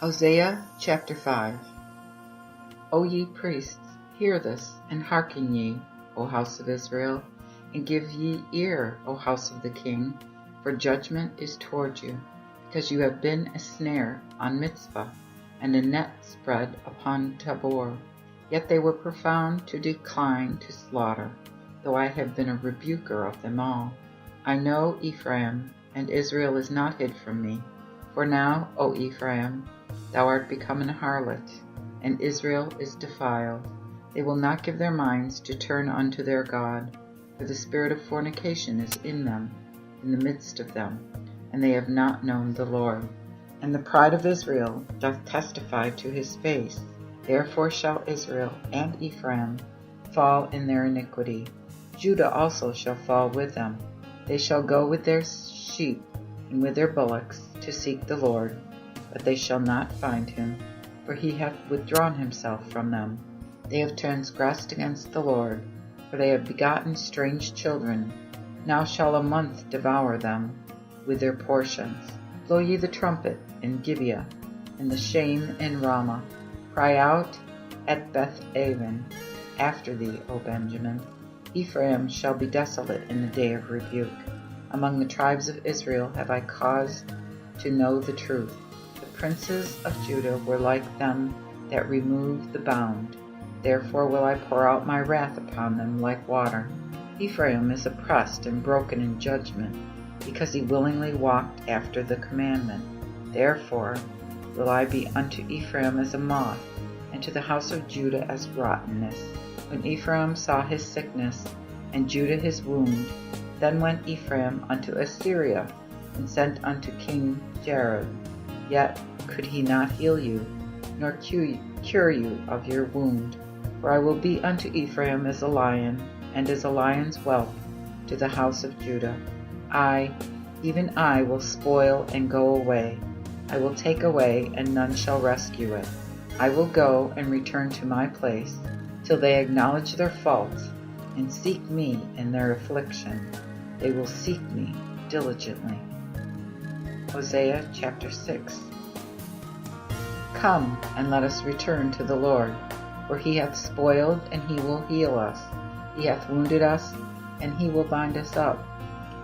Hosea chapter 5. O ye priests, hear this, and hearken ye, O house of Israel, and give ye ear, O house of the king, for judgment is toward you, because you have been a snare on Mizpah, and a net spread upon Tabor. Yet they were profound to decline to slaughter, though I have been a rebuker of them all. I know Ephraim, and Israel is not hid from me. For now, O Ephraim, thou art become an harlot, and Israel is defiled. They will not give their minds to turn unto their God, for the spirit of fornication is in them, in the midst of them, and they have not known the Lord. And the pride of Israel doth testify to his face. Therefore shall Israel and Ephraim fall in their iniquity. Judah also shall fall with them. They shall go with their sheep and with their bullocks to seek the Lord, but they shall not find him, for he hath withdrawn himself from them. They have transgressed against the Lord, for they have begotten strange children. Now shall a month devour them with their portions. Blow ye the trumpet in Gibeah, and the shame in Ramah. Cry out at Beth-aven after thee, O Benjamin. Ephraim shall be desolate in the day of rebuke. Among the tribes of Israel have I caused to know the truth. The princes of Judah were like them that remove the bound. Therefore will I pour out my wrath upon them like water. Ephraim is oppressed and broken in judgment, because he willingly walked after the commandment. Therefore will I be unto Ephraim as a moth, and to the house of Judah as rottenness. When Ephraim saw his sickness, and Judah his wound, then went Ephraim unto Assyria, and sent unto King Jareb. Yet could he not heal you, nor cure you of your wound. For I will be unto Ephraim as a lion, and as a lion's whelp to the house of Judah. I, even I, will spoil and go away. I will take away, and none shall rescue it. I will go and return to my place, till they acknowledge their faults, and seek me in their affliction. They will seek me diligently. Hosea chapter 6. Come, and let us return to the Lord, for he hath spoiled, and he will heal us. He hath wounded us, and he will bind us up.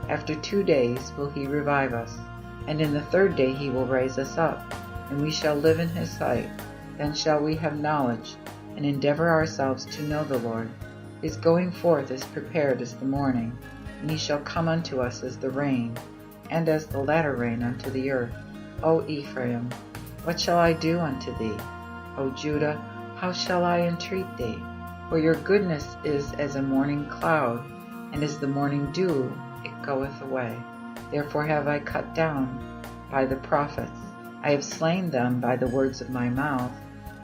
After 2 days will he revive us, and in the 3rd day he will raise us up, and we shall live in his sight. Then shall we have knowledge, and endeavor ourselves to know the Lord. His going forth is prepared as the morning, and he shall come unto us as the rain, and as the latter rain unto the earth. O Ephraim, what shall I do unto thee? O Judah, how shall I entreat thee? For your goodness is as a morning cloud, and as the morning dew it goeth away. Therefore have I cut down by the prophets. I have slain them by the words of my mouth.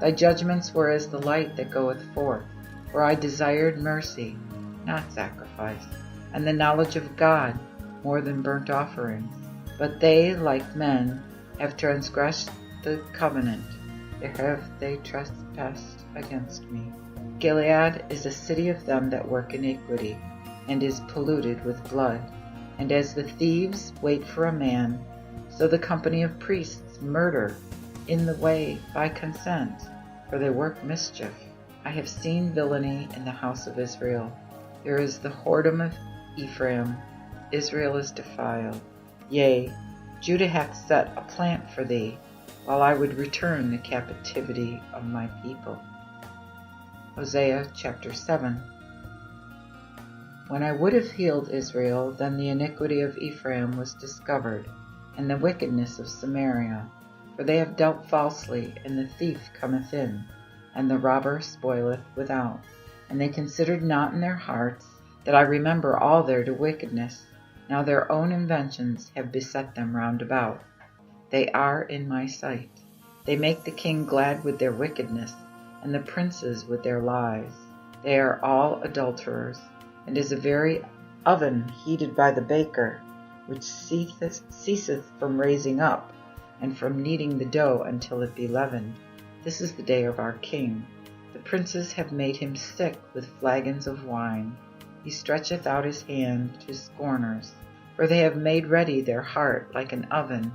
Thy judgments were as the light that goeth forth. For I desired mercy, not sacrifice, and the knowledge of God more than burnt offerings. But they, like men, have transgressed the covenant. There have they trespassed against me. Gilead is a city of them that work iniquity, and is polluted with blood. And as the thieves wait for a man, so the company of priests murder in the way by consent, for they work mischief. I have seen villainy in the house of Israel. There is the whoredom of Ephraim. Israel is defiled. Yea, Judah hath set a plant for thee, while I would return the captivity of my people. Hosea chapter 7. When I would have healed Israel, then the iniquity of Ephraim was discovered, and the wickedness of Samaria. For they have dealt falsely, and the thief cometh in, and the robber spoileth without. And they considered not in their hearts that I remember all their wickedness. Now their own inventions have beset them round about. They are in my sight. They make the king glad with their wickedness, and the princes with their lies. They are all adulterers, and is a very oven heated by the baker, which ceaseth from raising up, and from kneading the dough until it be leavened. This is the day of our king. The princes have made him sick with flagons of wine. He stretcheth out his hand to scorners, for they have made ready their heart like an oven,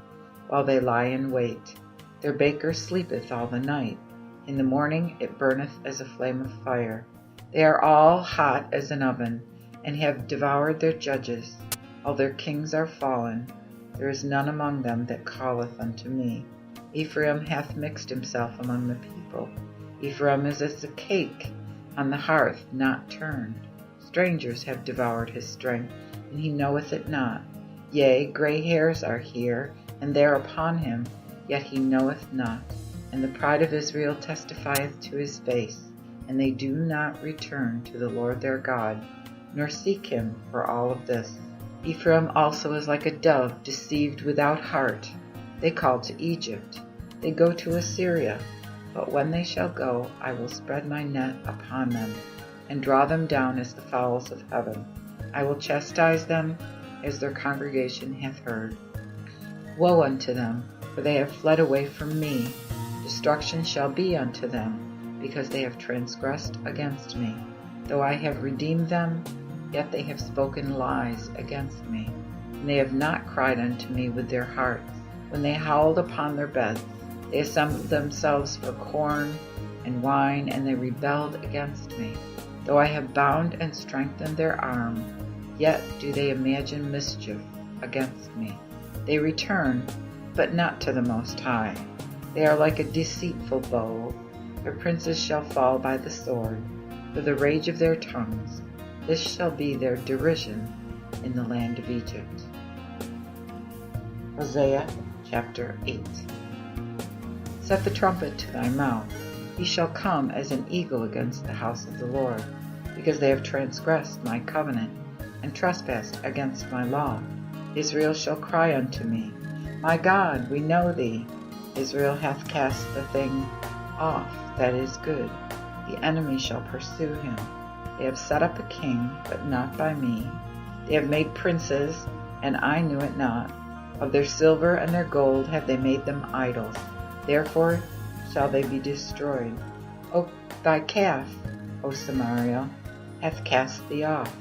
while they lie in wait. Their baker sleepeth all the night. In the morning it burneth as a flame of fire. They are all hot as an oven, and have devoured their judges. All their kings are fallen. There is none among them that calleth unto me. Ephraim hath mixed himself among the people. Ephraim is as a cake on the hearth not turned. Strangers have devoured his strength, and he knoweth it not. Yea, gray hairs are here and there upon him, yet he knoweth not. And the pride of Israel testifieth to his face, and they do not return to the Lord their God, nor seek him for all of this. Ephraim also is like a dove deceived without heart. They call to Egypt. They go to Assyria. But when they shall go, I will spread my net upon them, and draw them down as the fowls of heaven. I will chastise them as their congregation hath heard. Woe unto them, for they have fled away from me. Destruction shall be unto them, because they have transgressed against me. Though I have redeemed them, yet they have spoken lies against me. And they have not cried unto me with their hearts. When they howled upon their beds, they assembled themselves for corn and wine, and they rebelled against me. Though I have bound and strengthened their arm, yet do they imagine mischief against me. They return, but not to the Most High. They are like a deceitful bow. Their princes shall fall by the sword, for the rage of their tongues. This shall be their derision in the land of Egypt. Hosea chapter 8. Set the trumpet to thy mouth. He shall come as an eagle against the house of the Lord, because they have transgressed my covenant, and trespassed against my law. Israel shall cry unto me, My God, we know thee. Israel hath cast the thing off that is good. The enemy shall pursue him. They have set up a king, but not by me. They have made princes, and I knew it not. Of their silver and their gold have they made them idols. Therefore shall they be destroyed. Thy calf, O Samaria, hath cast thee off.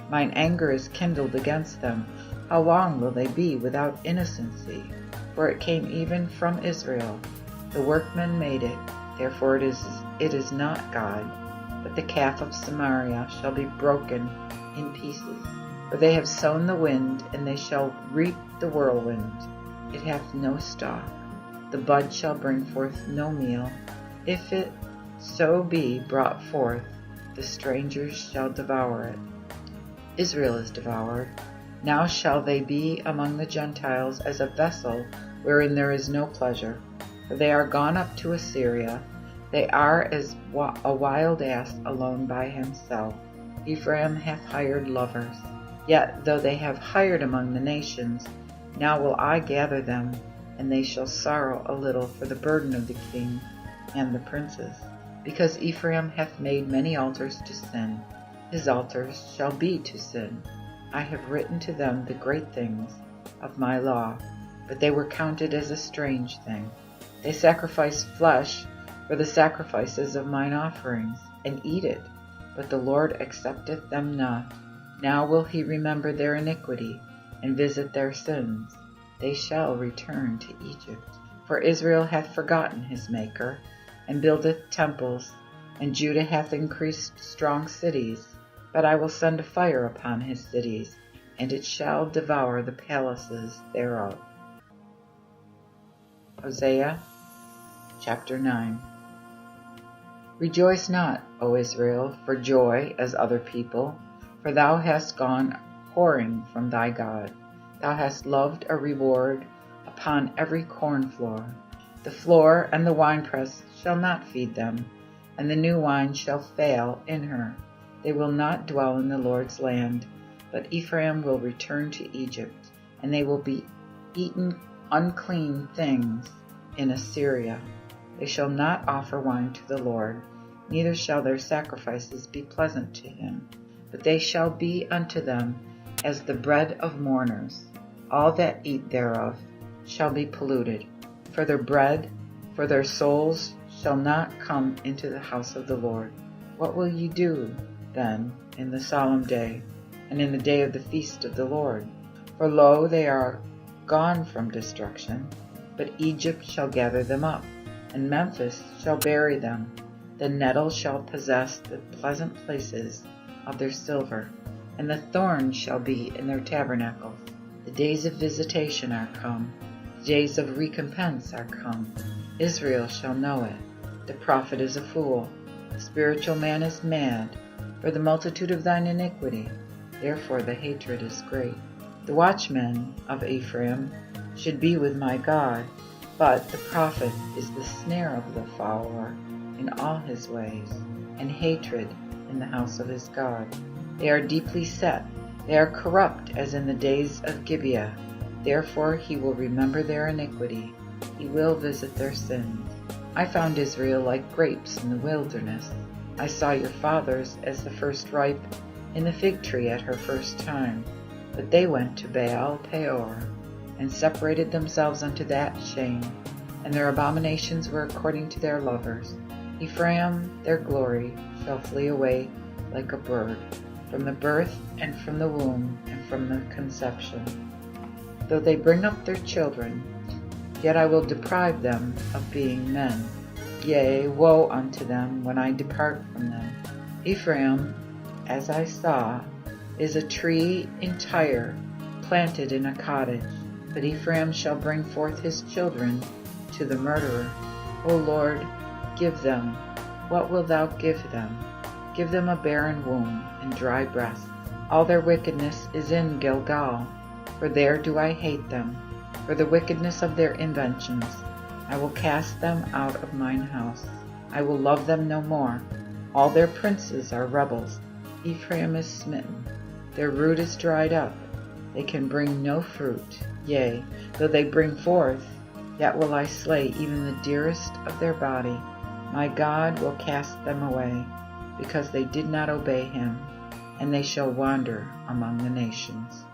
Mine anger is kindled against them. How long will they be without innocency? For it came even from Israel. The workman made it, therefore it is not God. But the calf of Samaria shall be broken in pieces. For they have sown the wind, and they shall reap the whirlwind. It hath no stalk. The bud shall bring forth no meal. If it so be brought forth, the strangers shall devour it. Israel is devoured. Now shall they be among the Gentiles as a vessel wherein there is no pleasure. For they are gone up to Assyria. They are as a wild ass alone by himself. Ephraim hath hired lovers. Yet though they have hired among the nations, now will I gather them, and they shall sorrow a little for the burden of the king and the princes. Because Ephraim hath made many altars to sin, his altars shall be to sin. I have written to them the great things of my law, but they were counted as a strange thing. They sacrifice flesh for the sacrifices of mine offerings, and eat it, but the Lord accepteth them not. Now will he remember their iniquity, and visit their sins. They shall return to Egypt. For Israel hath forgotten his Maker, and buildeth temples, and Judah hath increased strong cities. But I will send a fire upon his cities, and it shall devour the palaces thereof. Hosea chapter 9. Rejoice not, O Israel, for joy as other people, for thou hast gone whoring from thy God. Thou hast loved a reward upon every corn floor. The floor and the winepress shall not feed them, and the new wine shall fail in her. They will not dwell in the Lord's land, but Ephraim will return to Egypt, and they will be eaten unclean things in Assyria. They shall not offer wine to the Lord, neither shall their sacrifices be pleasant to him. But they shall be unto them as the bread of mourners. All that eat thereof shall be polluted. For their bread, for their souls shall not come into the house of the Lord. What will ye do, then, in the solemn day, and in the day of the feast of the Lord? For lo, they are gone from destruction. but Egypt shall gather them up, and Memphis shall bury them. The nettle shall possess the pleasant places of their silver, and the thorn shall be in their tabernacles. The days of visitation are come, the days of recompense are come. Israel shall know it. The prophet is a fool, the spiritual man is mad, for the multitude of thine iniquity. Therefore the hatred is great. The watchman of Ephraim should be with my God, but the prophet is the snare of the fowler in all his ways, and hatred in the house of his God. They are deeply set, they are corrupt as in the days of Gibeah. Therefore he will remember their iniquity, he will visit their sins. I found Israel like grapes in the wilderness. I saw your fathers as the first ripe in the fig tree at her first time. But they went to Baal Peor, and separated themselves unto that shame, and their abominations were according to their lovers. Ephraim, their glory, shall flee away like a bird, from the birth, and from the womb, and from the conception. Though they bring up their children, yet I will deprive them of being men. Yea, woe unto them when I depart from them. Ephraim, as I saw, is a tree entire, planted in a cottage. But Ephraim shall bring forth his children to the murderer. O Lord, give them. What wilt thou give them? Give them a barren womb and dry breasts. All their wickedness is in Gilgal, for there do I hate them. For the wickedness of their inventions, I will cast them out of mine house. I will love them no more. All their princes are rebels. Ephraim is smitten. Their root is dried up. They can bring no fruit. Yea, though they bring forth, yet will I slay even the dearest of their body. My God will cast them away, because they did not obey him, and they shall wander among the nations.